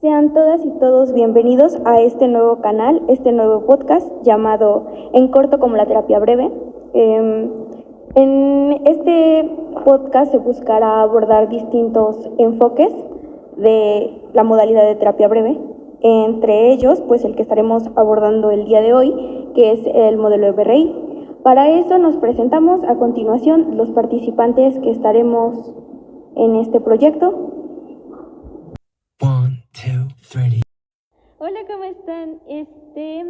Sean todas y todos bienvenidos a este nuevo canal, este nuevo podcast llamado En corto como la terapia breve. En este podcast se buscará abordar distintos enfoques de la modalidad de terapia breve. Entre ellos, pues el que estaremos abordando el día de hoy, que es el modelo EBRI. Para eso nos presentamos a continuación los participantes que estaremos en este proyecto. 1, 2, 3. Hola, ¿cómo están?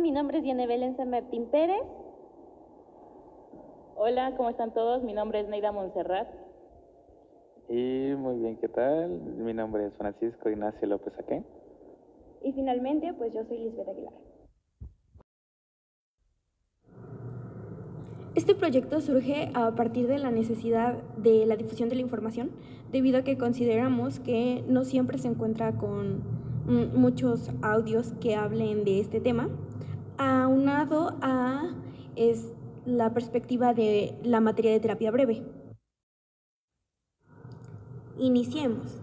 Mi nombre es Diana Belén San Martín Pérez. Hola, ¿cómo están todos? Mi nombre es Neida Montserrat. Y muy bien, ¿qué tal? Mi nombre es Francisco Ignacio López Aquén. Y finalmente, pues yo soy Lisbeth Aguilar. Este proyecto surge a partir de la necesidad de la difusión de la información, debido a que consideramos que no siempre se encuentra con muchos audios que hablen de este tema, aunado a la perspectiva de la materia de terapia breve. Iniciemos.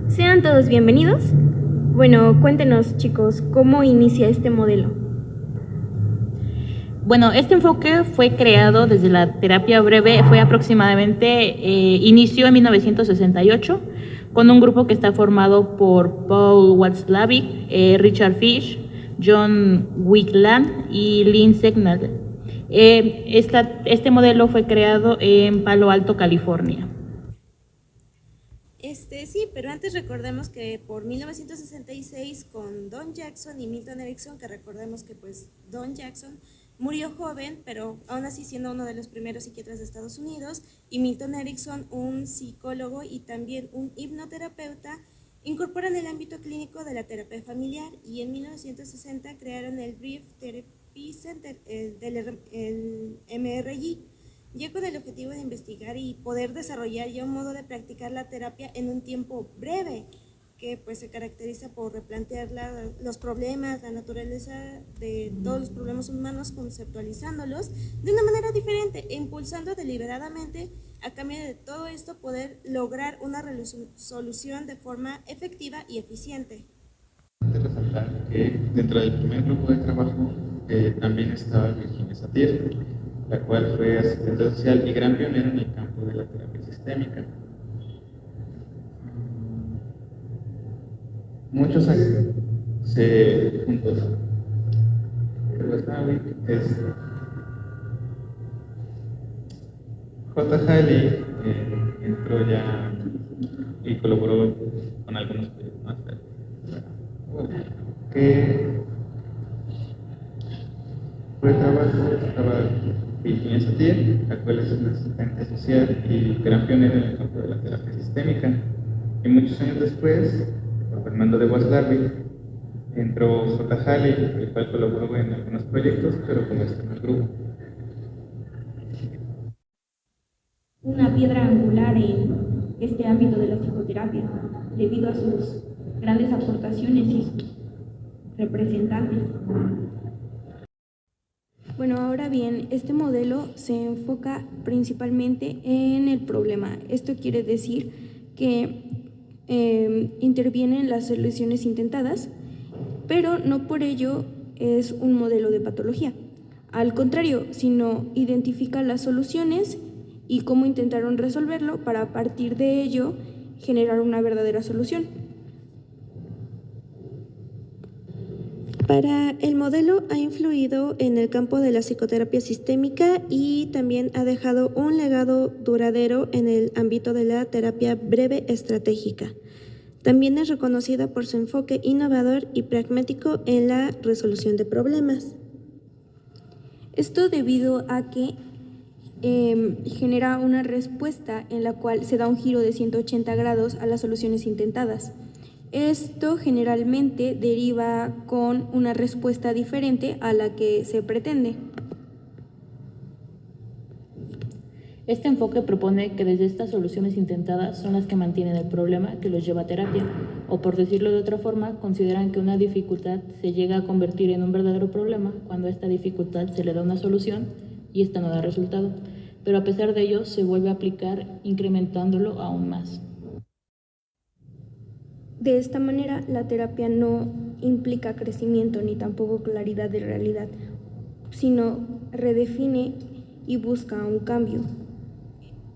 Sean todos bienvenidos. Bueno, cuéntenos, chicos, ¿cómo inicia este modelo? Bueno, este enfoque fue creado desde la terapia breve, fue aproximadamente, inició en 1968, con un grupo que está formado por Paul Watzlawick, Richard Fish, John Wigland y Lynn Segnal. Este modelo fue creado en Palo Alto, California. Sí, pero antes recordemos que por 1966 con Don Jackson y Milton Erickson, que recordemos que pues Don Jackson murió joven, pero aún así siendo uno de los primeros psiquiatras de Estados Unidos, y Milton Erickson, un psicólogo y también un hipnoterapeuta, incorporan el ámbito clínico de la terapia familiar y en 1960 crearon el Brief Therapy Center, el MRI, ya con el objetivo de investigar y poder desarrollar ya un modo de practicar la terapia en un tiempo breve, que pues se caracteriza por replantear los problemas, la naturaleza de todos los problemas humanos, conceptualizándolos de una manera diferente e impulsando deliberadamente a cambio de todo esto poder lograr una solución de forma efectiva y eficiente. Resaltar que dentro del primer grupo de trabajo también estaba Virginia Satir, la cual fue asistente social y gran pionera en el campo de la terapia sistémica. Muchos años juntos. J. Haley entró ya y colaboró con algunos proyectos más tarde. Que por el trabajo estaba Virginia Satir, la cual es una asistente social y gran pionera en el campo de la terapia sistémica. Y muchos años después, por Fernando de Watzlawick, entró J. Haley, el cual colaboró en algunos proyectos, pero con este grupo. Una piedra angular en este ámbito de la psicoterapia, debido a sus grandes aportaciones y sus representantes. Bueno, ahora bien, este modelo se enfoca principalmente en el problema. Esto quiere decir que intervienen las soluciones intentadas, pero no por ello es un modelo de patología. Al contrario, sino identifica las soluciones y cómo intentaron resolverlo para a partir de ello generar una verdadera solución. Para el modelo ha influido en el campo de la psicoterapia sistémica y también ha dejado un legado duradero en el ámbito de la terapia breve estratégica. También es reconocida por su enfoque innovador y pragmático en la resolución de problemas. Esto debido a que genera una respuesta en la cual se da un giro de 180 grados a las soluciones intentadas. Esto generalmente deriva con una respuesta diferente a la que se pretende. Este enfoque propone que desde estas soluciones intentadas son las que mantienen el problema que los lleva a terapia, o por decirlo de otra forma, consideran que una dificultad se llega a convertir en un verdadero problema cuando a esta dificultad se le da una solución y esta no da resultado, pero a pesar de ello se vuelve a aplicar incrementándolo aún más. De esta manera, la terapia no implica crecimiento ni tampoco claridad de realidad, sino redefine y busca un cambio.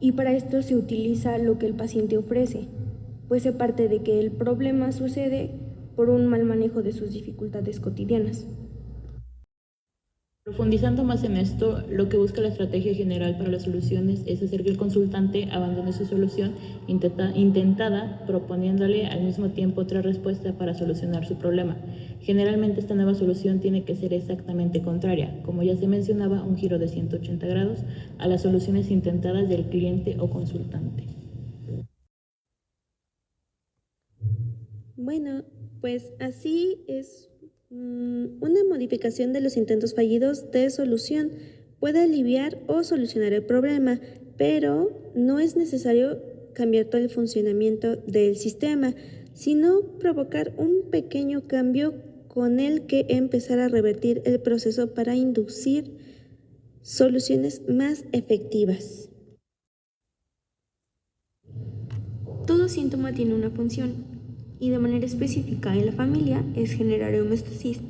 Y para esto se utiliza lo que el paciente ofrece, pues se parte de que el problema sucede por un mal manejo de sus dificultades cotidianas. Profundizando más en esto, lo que busca la estrategia general para las soluciones es hacer que el consultante abandone su solución intentada, proponiéndole al mismo tiempo otra respuesta para solucionar su problema. Generalmente esta nueva solución tiene que ser exactamente contraria, como ya se mencionaba, un giro de 180 grados a las soluciones intentadas del cliente o consultante. Bueno, pues así es. Una modificación de los intentos fallidos de solución puede aliviar o solucionar el problema, pero no es necesario cambiar todo el funcionamiento del sistema, sino provocar un pequeño cambio con el que empezar a revertir el proceso para inducir soluciones más efectivas. Todo síntoma tiene una función y de manera específica en la familia es generar homeostasis.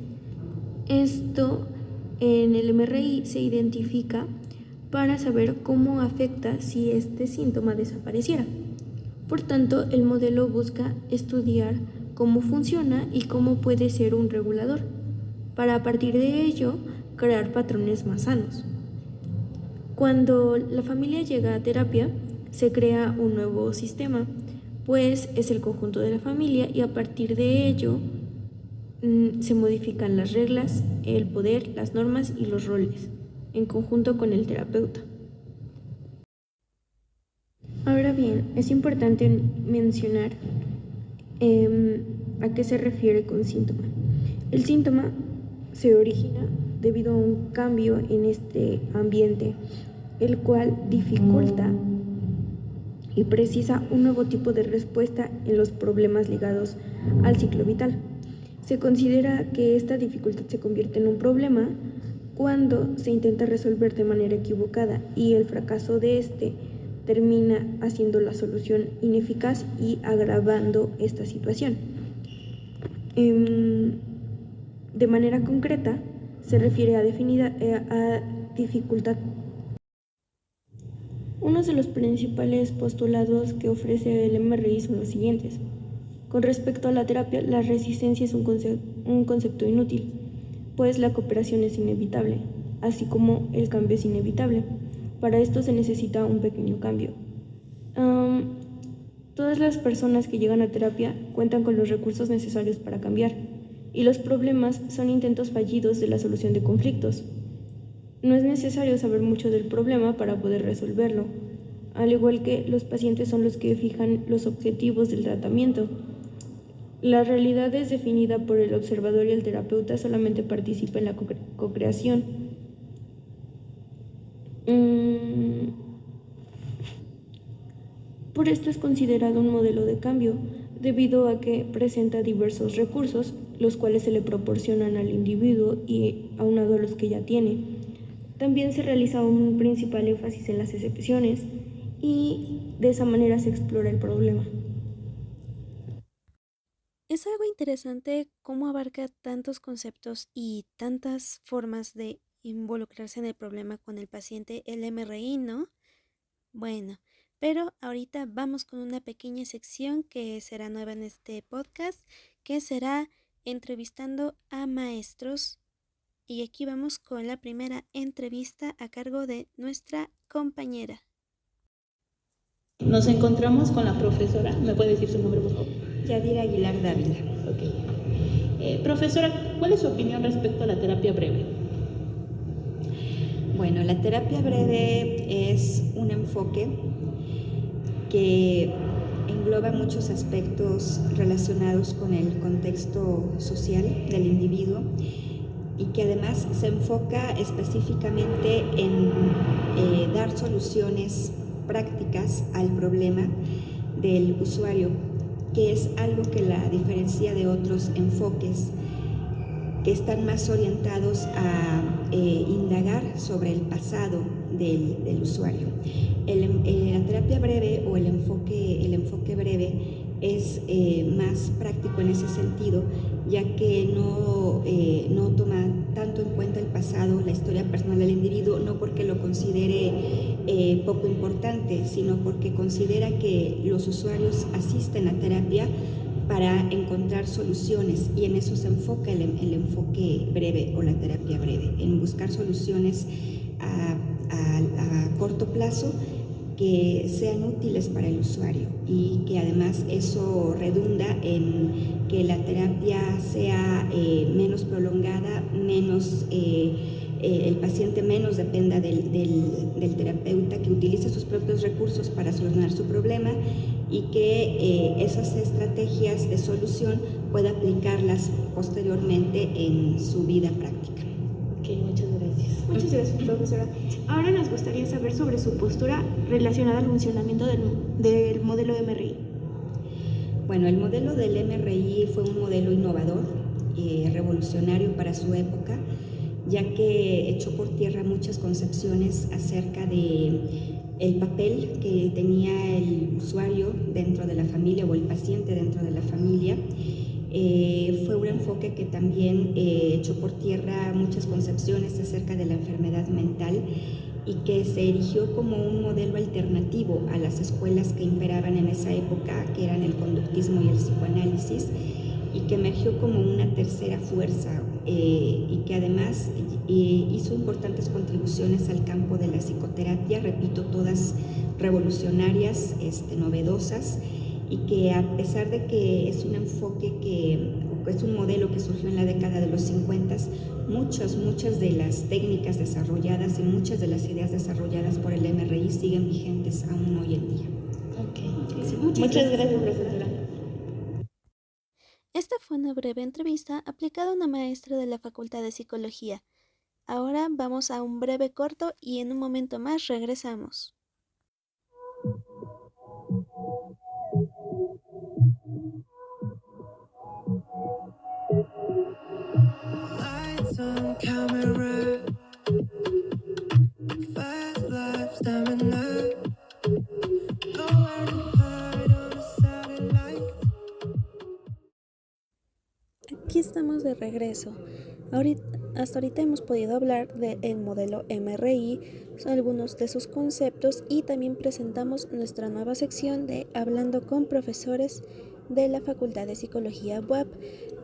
Esto en el MRI se identifica para saber cómo afecta si este síntoma desapareciera. Por tanto, el modelo busca estudiar cómo funciona y cómo puede ser un regulador, para a partir de ello crear patrones más sanos. Cuando la familia llega a terapia, se crea un nuevo sistema, pues es el conjunto de la familia y a partir de ello se modifican las reglas, el poder, las normas y los roles, en conjunto con el terapeuta. Ahora bien, es importante mencionar a qué se refiere con síntoma. El síntoma se origina debido a un cambio en este ambiente, el cual dificulta y precisa un nuevo tipo de respuesta en los problemas ligados al ciclo vital. Se considera que esta dificultad se convierte en un problema cuando se intenta resolver de manera equivocada y el fracaso de este termina haciendo la solución ineficaz y agravando esta situación. De manera concreta, se refiere a dificultad. Uno de los principales postulados que ofrece el MRI son los siguientes. Con respecto a la terapia, la resistencia es un concepto inútil, pues la cooperación es inevitable, así como el cambio es inevitable. Para esto se necesita un pequeño cambio. Todas las personas que llegan a terapia cuentan con los recursos necesarios para cambiar, y los problemas son intentos fallidos de la solución de conflictos. No es necesario saber mucho del problema para poder resolverlo, al igual que los pacientes son los que fijan los objetivos del tratamiento. La realidad es definida por el observador y el terapeuta solamente participa en la co-creación. Por esto es considerado un modelo de cambio, debido a que presenta diversos recursos, los cuales se le proporcionan al individuo y aunado a los que ya tiene. También se realiza un principal énfasis en las excepciones y de esa manera se explora el problema. Es algo interesante cómo abarca tantos conceptos y tantas formas de involucrarse en el problema con el paciente, el MRI, ¿no? Bueno, pero ahorita vamos con una pequeña sección que será nueva en este podcast, que será entrevistando a maestros. Y aquí vamos con la primera entrevista a cargo de nuestra compañera. Nos encontramos con la profesora. ¿Me puede decir su nombre, por favor? Yadira Aguilar Dávila. Ok. Profesora, ¿cuál es su opinión respecto a la terapia breve? Bueno, la terapia breve es un enfoque que engloba muchos aspectos relacionados con el contexto social del individuo y que además se enfoca específicamente en dar soluciones prácticas al problema del usuario, que es algo que la diferencia de otros enfoques que están más orientados a indagar sobre el pasado del usuario. La terapia breve o el enfoque breve es más práctico en ese sentido, ya que no toma tanto en cuenta el pasado, la historia personal del individuo, no porque lo considere poco importante, sino porque considera que los usuarios asisten a terapia para encontrar soluciones, y en eso se enfoca el enfoque breve o la terapia breve, en buscar soluciones a corto plazo que sean útiles para el usuario, y que además eso redunda en que la terapia sea menos prolongada, el paciente menos dependa del terapeuta, que utilice sus propios recursos para solucionar su problema, y que esas estrategias de solución pueda aplicarlas posteriormente en su vida práctica. Ok, muchas gracias. Muchas gracias, profesora. Ahora nos gustaría saber sobre su postura relacionada al funcionamiento del modelo MRI. Bueno, el modelo del MRI fue un modelo innovador, revolucionario para su época, ya que echó por tierra muchas concepciones acerca de el papel que tenía el usuario dentro de la familia o el paciente dentro de la familia. Fue un enfoque que también echó por tierra muchas concepciones acerca de la enfermedad mental, y que se erigió como un modelo alternativo a las escuelas que imperaban en esa época, que eran el conductismo y el psicoanálisis, y que emergió como una tercera fuerza, y que además hizo importantes contribuciones al campo de la psicoterapia, repito, todas revolucionarias, novedosas, y que a pesar de que es un enfoque es un modelo que surgió en la década de los 50, muchas de las técnicas desarrolladas y muchas de las ideas desarrolladas por el MRI siguen vigentes aún hoy en día. Okay. Muchas gracias, profesora. Esta fue una breve entrevista aplicada a una maestra de la Facultad de Psicología. Ahora vamos a un breve corto y en un momento más regresamos. Lights on camera, fast life stamina, nowhere to hide on a satellite. Aquí estamos de regreso. Hasta ahorita hemos podido hablar del modelo MRI, algunos de sus conceptos, y también presentamos nuestra nueva sección de Hablando con Profesores de la Facultad de Psicología UAP.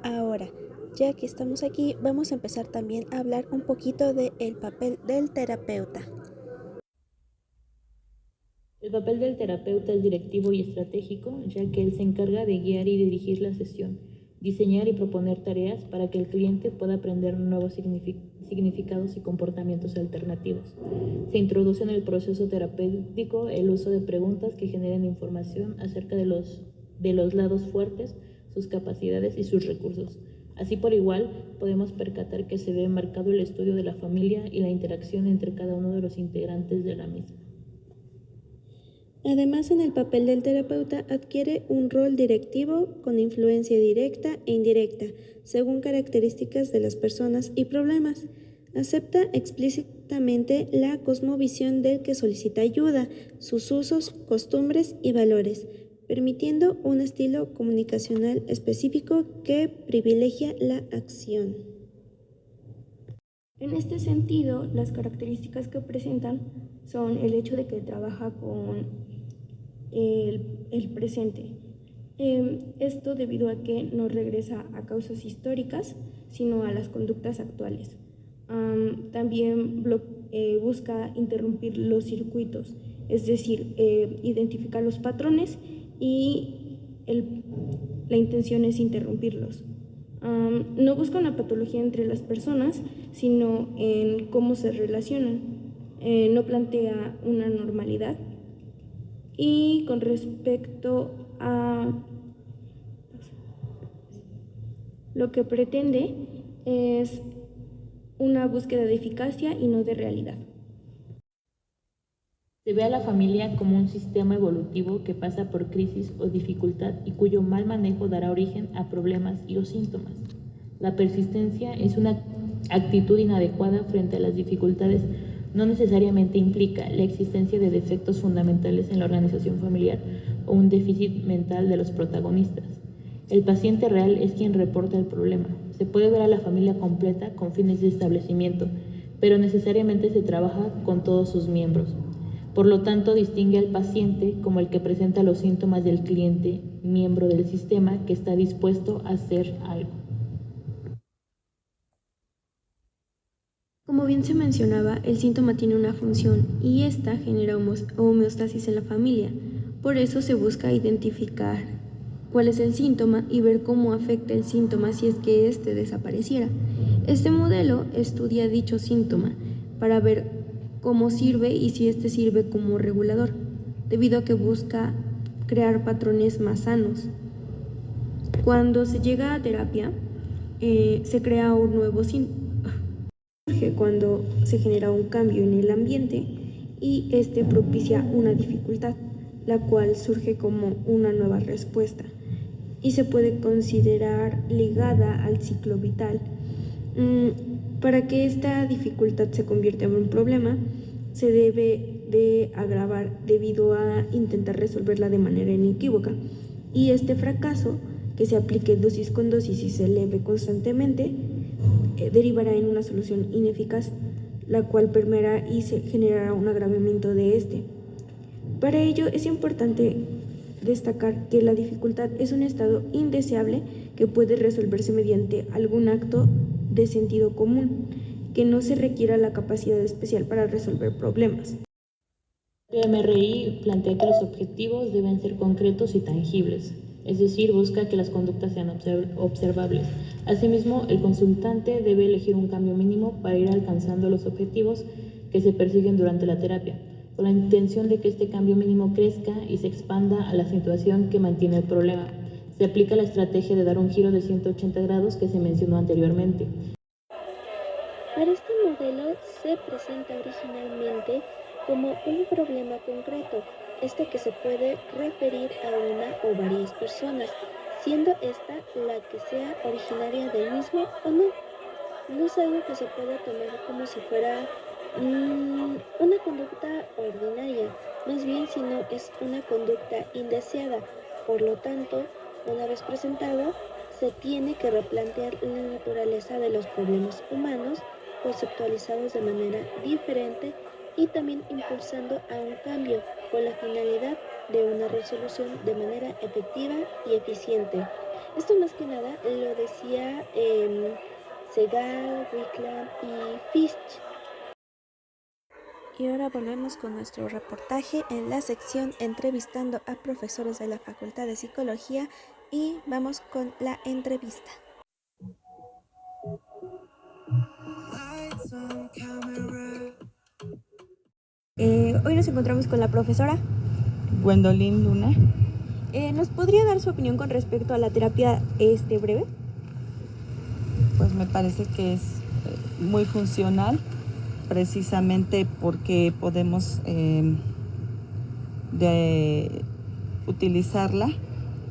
Ahora, ya que estamos aquí, vamos a empezar también a hablar un poquito del papel del terapeuta. El papel del terapeuta es directivo y estratégico, ya que él se encarga de guiar y dirigir la sesión, diseñar y proponer tareas para que el cliente pueda aprender nuevos significados y comportamientos alternativos. Se introduce en el proceso terapéutico el uso de preguntas que generen información acerca de los lados fuertes, sus capacidades y sus recursos. Así, por igual, podemos percatar que se ve marcado el estudio de la familia y la interacción entre cada uno de los integrantes de la misma. Además, en el papel del terapeuta adquiere un rol directivo con influencia directa e indirecta, según características de las personas y problemas. Acepta explícitamente la cosmovisión del que solicita ayuda, sus usos, costumbres y valores, permitiendo un estilo comunicacional específico que privilegia la acción. En este sentido, las características que presentan son el hecho de que trabaja con el presente. Esto debido a que no regresa a causas históricas, sino a las conductas actuales. También busca interrumpir los circuitos, es decir, identificar los patrones, y la intención es interrumpirlos. No busca una patología entre las personas, sino en cómo se relacionan. No plantea una normalidad. Y con respecto a lo que pretende es una búsqueda de eficacia y no de realidad. Se ve a la familia como un sistema evolutivo que pasa por crisis o dificultad y cuyo mal manejo dará origen a problemas y o síntomas. La persistencia es una actitud inadecuada frente a las dificultades. No necesariamente implica la existencia de defectos fundamentales en la organización familiar o un déficit mental de los protagonistas. El paciente real es quien reporta el problema. Se puede ver a la familia completa con fines de establecimiento, pero necesariamente se trabaja con todos sus miembros. Por lo tanto, distingue al paciente como el que presenta los síntomas del cliente, miembro del sistema que está dispuesto a hacer algo. Como bien se mencionaba, el síntoma tiene una función y esta genera homeostasis en la familia. Por eso se busca identificar cuál es el síntoma y ver cómo afecta el síntoma si es que éste desapareciera. Este modelo estudia dicho síntoma para ver cómo sirve y si éste sirve como regulador, debido a que busca crear patrones más sanos. Cuando se llega a terapia, se crea un nuevo síntoma. Surge cuando se genera un cambio en el ambiente y este propicia una dificultad, la cual surge como una nueva respuesta y se puede considerar ligada al ciclo vital. Para que esta dificultad se convierta en un problema, se debe de agravar debido a intentar resolverla de manera inequívoca. Y este fracaso, que se aplique dosis con dosis y se eleve constantemente, derivará en una solución ineficaz, la cual permeará y se generará un agravamiento de este. Para ello es importante destacar que la dificultad es un estado indeseable que puede resolverse mediante algún acto de sentido común, que no se requiera la capacidad especial para resolver problemas. El MRI plantea que los objetivos deben ser concretos y tangibles, es decir, busca que las conductas sean observables. Asimismo, el consultante debe elegir un cambio mínimo para ir alcanzando los objetivos que se persiguen durante la terapia, con la intención de que este cambio mínimo crezca y se expanda a la situación que mantiene el problema. Se aplica la estrategia de dar un giro de 180 grados que se mencionó anteriormente. Para este modelo se presenta originalmente como un problema concreto, que se puede referir a una o varias personas, siendo esta la que sea originaria del mismo o no. No es algo que se pueda tomar como si fuera una conducta ordinaria, más bien sino es una conducta indeseada. Por lo tanto, una vez presentado, se tiene que replantear la naturaleza de los problemas humanos, conceptualizados de manera diferente y también impulsando a un cambio con la finalidad de una resolución de manera efectiva y eficiente. Esto más que nada lo decía Segal, Wickland y Fish. Y ahora volvemos con nuestro reportaje en la sección entrevistando a profesores de la Facultad de Psicología y vamos con la entrevista. Hoy nos encontramos con la profesora Gwendolyn Luna. ¿Nos podría dar su opinión con respecto a la terapia breve? Pues me parece que es muy funcional, precisamente porque podemos utilizarla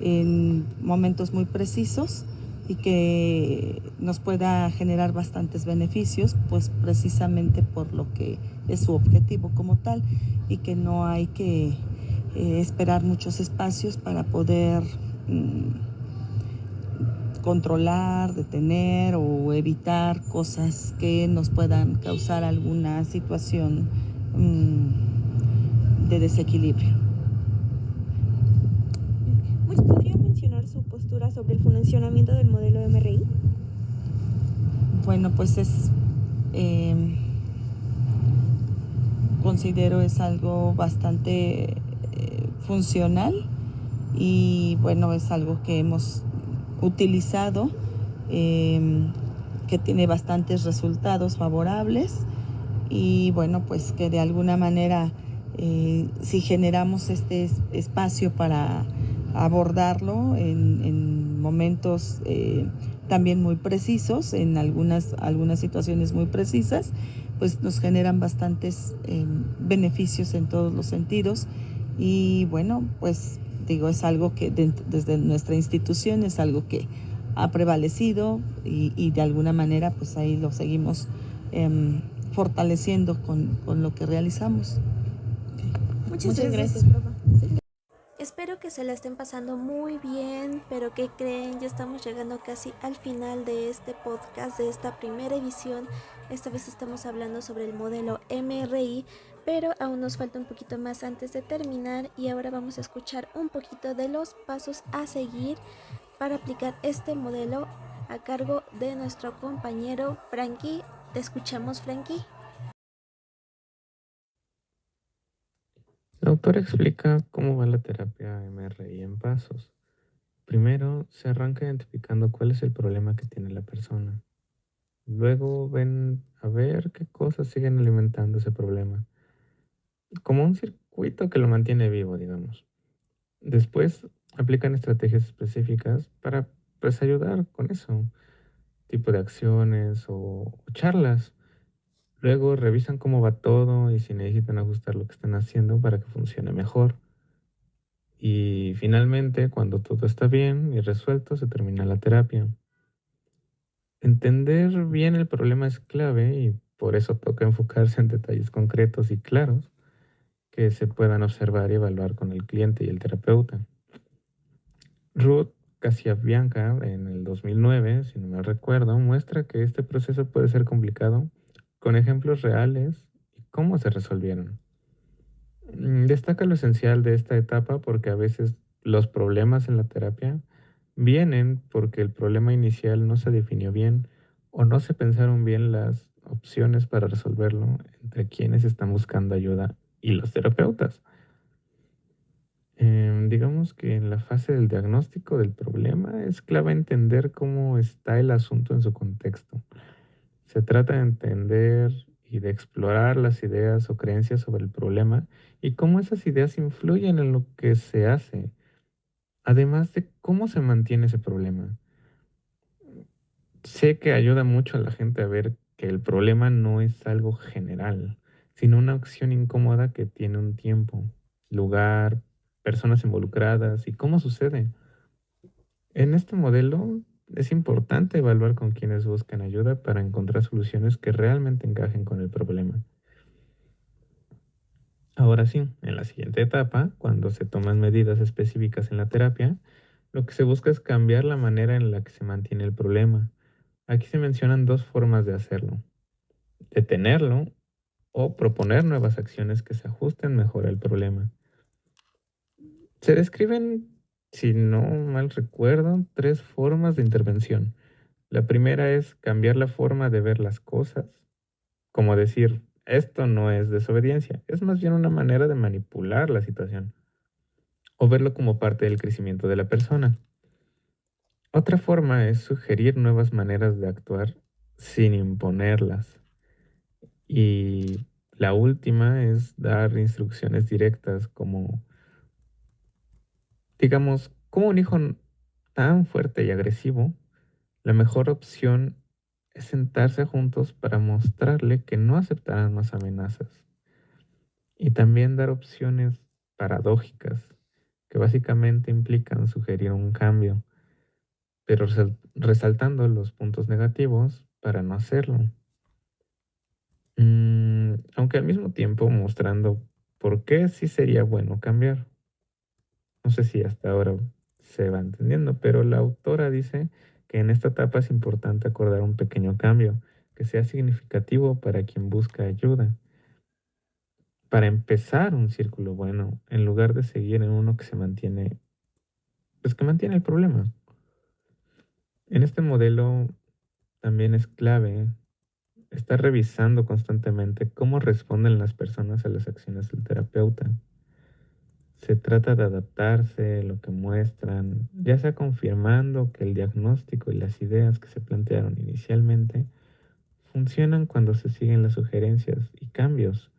en momentos muy precisos y que nos pueda generar bastantes beneficios, pues precisamente por lo que es su objetivo como tal, y que no hay que esperar muchos espacios para poder controlar, detener o evitar cosas que nos puedan causar alguna situación de desequilibrio. ¿Podría mencionar su postura sobre el funcionamiento del modelo MRI? Bueno, pues considero es algo bastante funcional y bueno, es algo que hemos utilizado, que tiene bastantes resultados favorables y bueno, pues que de alguna manera si generamos este espacio para abordarlo en momentos también muy precisos, en algunas situaciones muy precisas, pues nos generan bastantes beneficios en todos los sentidos. Y bueno, pues digo, es algo que desde nuestra institución es algo que ha prevalecido y de alguna manera pues ahí lo seguimos fortaleciendo con lo que realizamos. Muchas gracias, profe. Espero que se la estén pasando muy bien, pero ¿qué creen? Ya estamos llegando casi al final de este podcast, de esta primera edición. Esta vez estamos hablando sobre el modelo MRI, pero aún nos falta un poquito más antes de terminar y ahora vamos a escuchar un poquito de los pasos a seguir para aplicar este modelo a cargo de nuestro compañero Frankie. ¿Te escuchamos, Frankie? La autora explica cómo va la terapia MRI en pasos. Primero, se arranca identificando cuál es el problema que tiene la persona. Luego ven a ver qué cosas siguen alimentando ese problema, como un circuito que lo mantiene vivo, digamos. Después, aplican estrategias específicas para pues ayudar con eso, tipo de acciones o charlas. Luego revisan cómo va todo y si necesitan ajustar lo que están haciendo para que funcione mejor. Y finalmente, cuando todo está bien y resuelto, se termina la terapia. Entender bien el problema es clave y por eso toca enfocarse en detalles concretos y claros que se puedan observar y evaluar con el cliente y el terapeuta. Ruth Casabianca, en el 2009, si no mal recuerdo, muestra que este proceso puede ser complicado con ejemplos reales y cómo se resolvieron. Destaca lo esencial de esta etapa porque a veces los problemas en la terapia vienen porque el problema inicial no se definió bien o no se pensaron bien las opciones para resolverlo entre quienes están buscando ayuda y los terapeutas. Digamos que en la fase del diagnóstico del problema es clave entender cómo está el asunto en su contexto. Se trata de entender y de explorar las ideas o creencias sobre el problema y cómo esas ideas influyen en lo que se hace, además de cómo se mantiene ese problema. Sé que ayuda mucho a la gente a ver que el problema no es algo general, sino una acción incómoda que tiene un tiempo, lugar, personas involucradas y cómo sucede. En este modelo es importante evaluar con quienes buscan ayuda para encontrar soluciones que realmente encajen con el problema. Ahora sí, en la siguiente etapa, cuando se toman medidas específicas en la terapia, lo que se busca es cambiar la manera en la que se mantiene el problema. Aquí se mencionan dos formas de hacerlo: detenerlo o proponer nuevas acciones que se ajusten mejor al problema. Se describen, si no mal recuerdo, tres formas de intervención. La primera es cambiar la forma de ver las cosas, como decir, esto no es desobediencia, es más bien una manera de manipular la situación, o verlo como parte del crecimiento de la persona. Otra forma es sugerir nuevas maneras de actuar sin imponerlas. Y la última es dar instrucciones directas como, digamos, como un hijo tan fuerte y agresivo, la mejor opción es sentarse juntos para mostrarle que no aceptarán más amenazas. Y también dar opciones paradójicas, que básicamente implican sugerir un cambio, pero resaltando los puntos negativos para no hacerlo. Aunque al mismo tiempo mostrando por qué sí sería bueno cambiar. No sé si hasta ahora se va entendiendo, pero la autora dice que en esta etapa es importante acordar un pequeño cambio que sea significativo para quien busca ayuda, para empezar un círculo bueno, en lugar de seguir en uno que se mantiene, pues que mantiene el problema. En este modelo también es clave estar revisando constantemente cómo responden las personas a las acciones del terapeuta. Se trata de adaptarse, lo que muestran, ya sea confirmando que el diagnóstico y las ideas que se plantearon inicialmente funcionan cuando se siguen las sugerencias y cambios,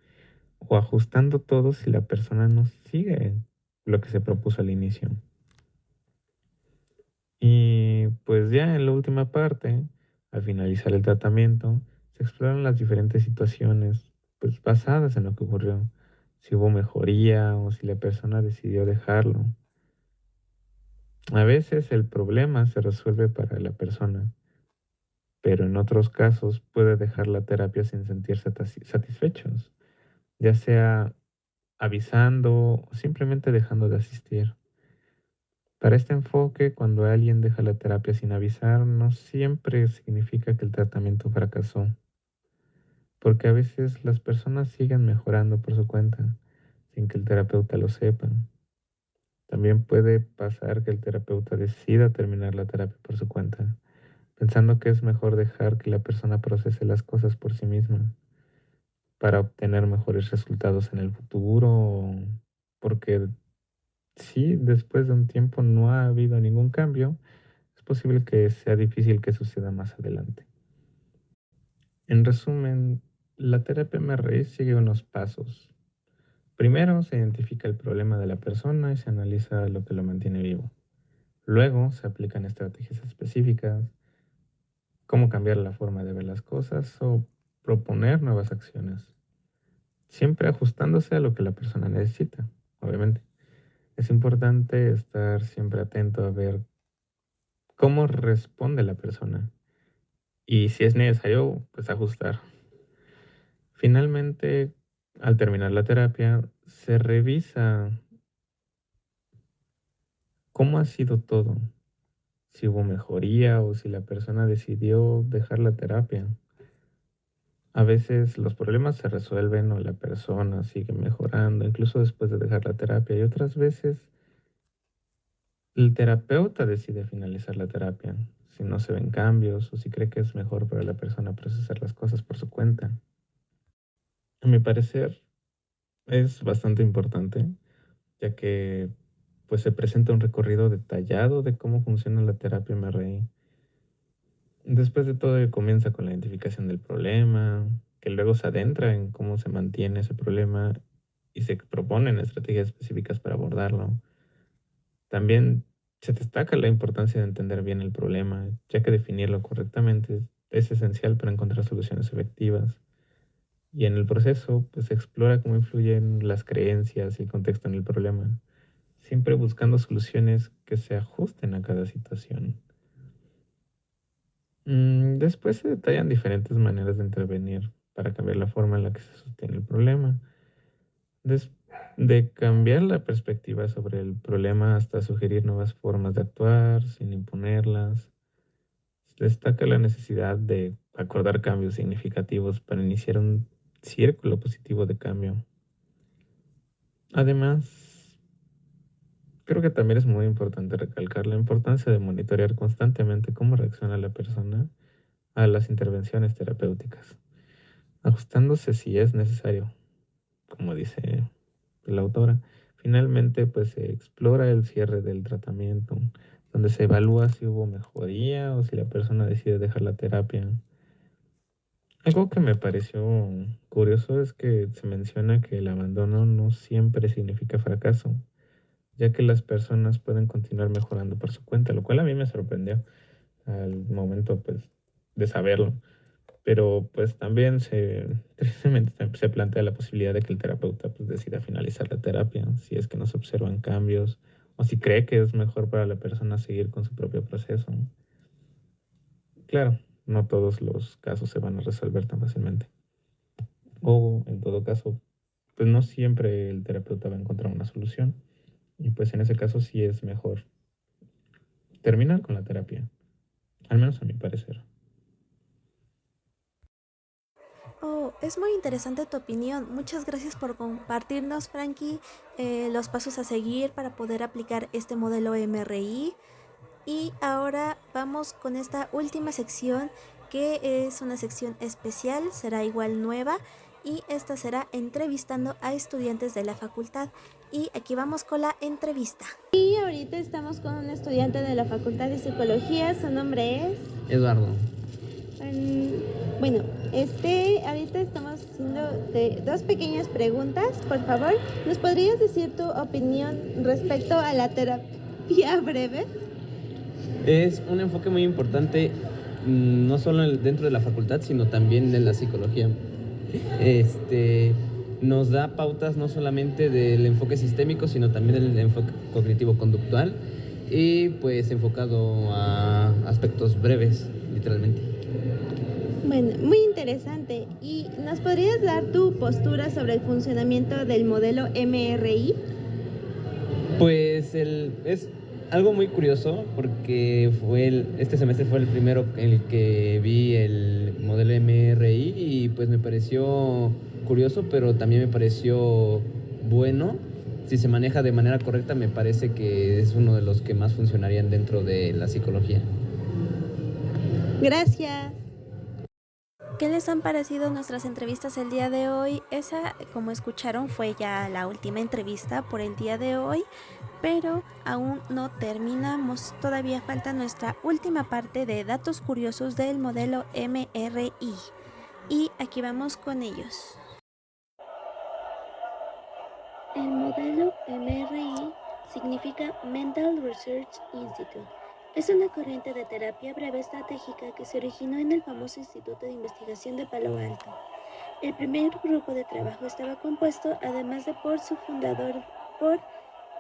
o ajustando todo si la persona no sigue lo que se propuso al inicio. Y pues ya en la última parte, al finalizar el tratamiento, se exploran las diferentes situaciones pues basadas en lo que ocurrió, si hubo mejoría o si la persona decidió dejarlo. A veces el problema se resuelve para la persona, pero en otros casos puede dejar la terapia sin sentirse satisfechos, ya sea avisando o simplemente dejando de asistir. Para este enfoque, cuando alguien deja la terapia sin avisar, no siempre significa que el tratamiento fracasó, porque a veces las personas siguen mejorando por su cuenta, sin que el terapeuta lo sepa. También puede pasar que el terapeuta decida terminar la terapia por su cuenta, pensando que es mejor dejar que la persona procese las cosas por sí misma para obtener mejores resultados en el futuro, porque si después de un tiempo no ha habido ningún cambio, es posible que sea difícil que suceda más adelante. En resumen, la terapia MRI sigue unos pasos. Primero se identifica el problema de la persona y se analiza lo que lo mantiene vivo. Luego se aplican estrategias específicas, cómo cambiar la forma de ver las cosas o proponer nuevas acciones, siempre ajustándose a lo que la persona necesita, obviamente. Es importante estar siempre atento a ver cómo responde la persona y si es necesario, pues ajustar. Finalmente, al terminar la terapia, se revisa cómo ha sido todo, si hubo mejoría o si la persona decidió dejar la terapia. A veces los problemas se resuelven o la persona sigue mejorando, incluso después de dejar la terapia, y otras veces el terapeuta decide finalizar la terapia, si no se ven cambios o si cree que es mejor para la persona procesar las cosas por su cuenta. A mi parecer, es bastante importante, ya que pues se presenta un recorrido detallado de cómo funciona la terapia MRI. Después de todo, comienza con la identificación del problema, que luego se adentra en cómo se mantiene ese problema y se proponen estrategias específicas para abordarlo. También se destaca la importancia de entender bien el problema, ya que definirlo correctamente es esencial para encontrar soluciones efectivas. Y en el proceso, pues se explora cómo influyen las creencias y el contexto en el problema, siempre buscando soluciones que se ajusten a cada situación. Después se detallan diferentes maneras de intervenir para cambiar la forma en la que se sostiene el problema. De cambiar la perspectiva sobre el problema hasta sugerir nuevas formas de actuar sin imponerlas. Se destaca la necesidad de acordar cambios significativos para iniciar un círculo positivo de cambio. Además, creo que también es muy importante recalcar la importancia de monitorear constantemente cómo reacciona la persona a las intervenciones terapéuticas, ajustándose si es necesario, como dice la autora. Finalmente, pues se explora el cierre del tratamiento, donde se evalúa si hubo mejoría o si la persona decide dejar la terapia. Algo que me pareció curioso es que se menciona que el abandono no siempre significa fracaso, ya que las personas pueden continuar mejorando por su cuenta, lo cual a mí me sorprendió al momento pues de saberlo. Pero pues también tristemente se plantea la posibilidad de que el terapeuta pues decida finalizar la terapia si es que no se observan cambios o si cree que es mejor para la persona seguir con su propio proceso. Claro, no todos los casos se van a resolver tan fácilmente. O en todo caso, pues no siempre el terapeuta va a encontrar una solución. Y pues en ese caso sí es mejor terminar con la terapia, al menos a mi parecer. Oh, es muy interesante tu opinión. Muchas gracias por compartirnos, Frankie, los pasos a seguir para poder aplicar este modelo MRI. Y ahora vamos con esta última sección, que es una sección especial, será igual nueva, y esta será entrevistando a estudiantes de la facultad. Y aquí vamos con la entrevista. Y ahorita estamos con un estudiante de la Facultad de Psicología, su nombre es... Eduardo. Bueno, ahorita estamos haciendo dos pequeñas preguntas. Por favor, ¿nos podrías decir tu opinión respecto a la terapia breve? Es un enfoque muy importante, no solo dentro de la facultad, sino también en la psicología. Nos da pautas no solamente del enfoque sistémico, sino también del enfoque cognitivo-conductual y pues enfocado a aspectos breves, literalmente. Bueno, muy interesante. ¿Y nos podrías dar tu postura sobre el funcionamiento del modelo MRI? Pues es algo muy curioso porque este semestre fue el primero en el que vi el modelo MRI y pues me pareció curioso, pero también me pareció bueno. Si se maneja de manera correcta, me parece que es uno de los que más funcionarían dentro de la psicología. Gracias. ¿Qué les han parecido nuestras entrevistas el día de hoy? Esa, como escucharon, fue ya la última entrevista por el día de hoy, pero aún no terminamos. Todavía falta nuestra última parte de datos curiosos del modelo MRI. Y aquí vamos con ellos. El modelo MRI significa Mental Research Institute. Es una corriente de terapia breve estratégica que se originó en el famoso Instituto de Investigación de Palo Alto. El primer grupo de trabajo estaba compuesto, además de por su fundador, por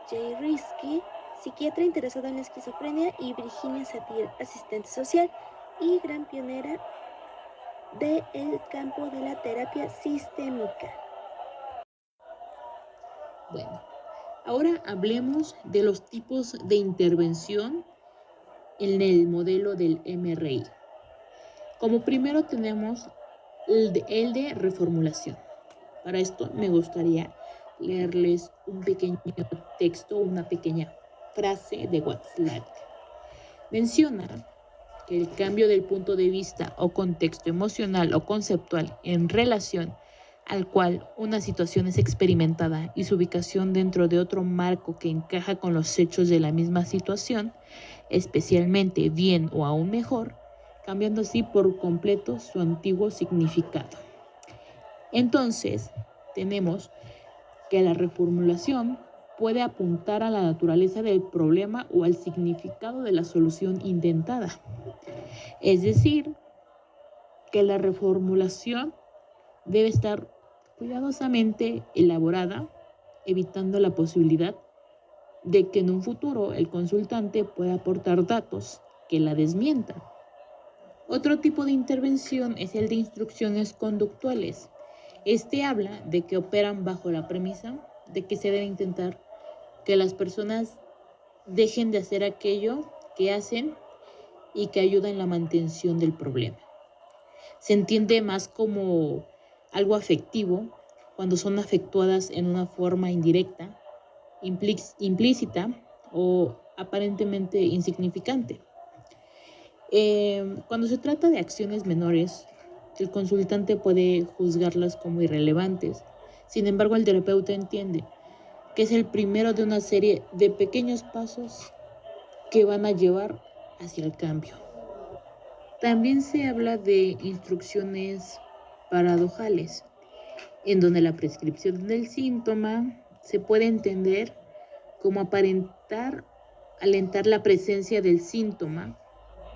Jay Risky, psiquiatra interesado en la esquizofrenia, y Virginia Satir, asistente social y gran pionera del campo de la terapia sistémica. Bueno, ahora hablemos de los tipos de intervención en el modelo del MRI. Como primero tenemos el de reformulación. Para esto me gustaría leerles un pequeño texto, una pequeña frase de Watzlawick. Menciona que el cambio del punto de vista o contexto emocional o conceptual en relación al cual una situación es experimentada y su ubicación dentro de otro marco que encaja con los hechos de la misma situación, especialmente bien o aún mejor, cambiando así por completo su antiguo significado. Entonces, tenemos que la reformulación puede apuntar a la naturaleza del problema o al significado de la solución intentada. Es decir, que la reformulación debe estar cuidadosamente elaborada, evitando la posibilidad de que en un futuro el consultante pueda aportar datos que la desmientan. Otro tipo de intervención es el de instrucciones conductuales. Este habla de que operan bajo la premisa de que se debe intentar que las personas dejen de hacer aquello que hacen y que ayuda en la mantención del problema. Se entiende más como algo afectivo cuando son afectuadas en una forma indirecta, implícita o aparentemente insignificante. Cuando se trata de acciones menores, el consultante puede juzgarlas como irrelevantes. Sin embargo, el terapeuta entiende que es el primero de una serie de pequeños pasos que van a llevar hacia el cambio. También se habla de instrucciones paradojales, en donde la prescripción del síntoma se puede entender como alentar la presencia del síntoma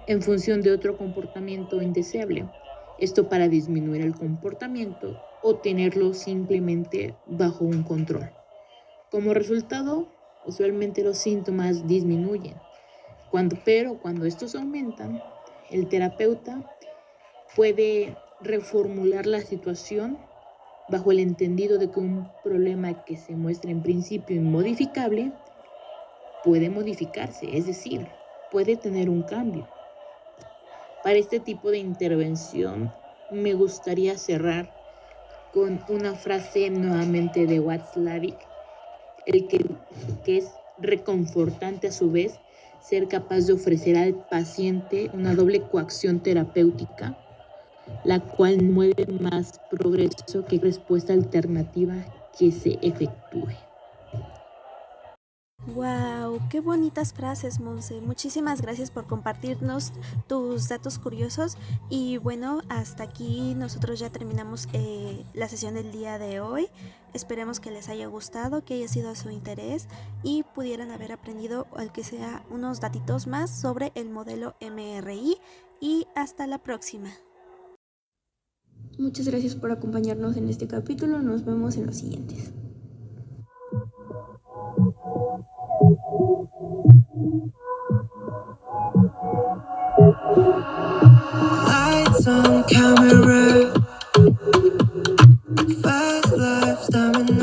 en función de otro comportamiento indeseable. Esto para disminuir el comportamiento o tenerlo simplemente bajo un control. Como resultado, usualmente los síntomas disminuyen, pero cuando estos aumentan, el terapeuta puede reformular la situación bajo el entendido de que un problema que se muestra en principio inmodificable puede modificarse, es decir, puede tener un cambio. Para este tipo de intervención me gustaría cerrar con una frase nuevamente de Watzlawick, que es reconfortante a su vez ser capaz de ofrecer al paciente una doble coacción terapéutica, la cual mueve más progreso que respuesta alternativa que se efectúe. Wow, qué bonitas frases, Monse. Muchísimas gracias por compartirnos tus datos curiosos. Y bueno, hasta aquí nosotros ya terminamos la sesión del día de hoy. Esperemos que les haya gustado, que haya sido a su interés y pudieran haber aprendido, al que sea, unos datitos más sobre el modelo MRI. Y hasta la próxima. Muchas gracias por acompañarnos en este capítulo. Nos vemos en los siguientes. Lights on camera, fast life, stamina.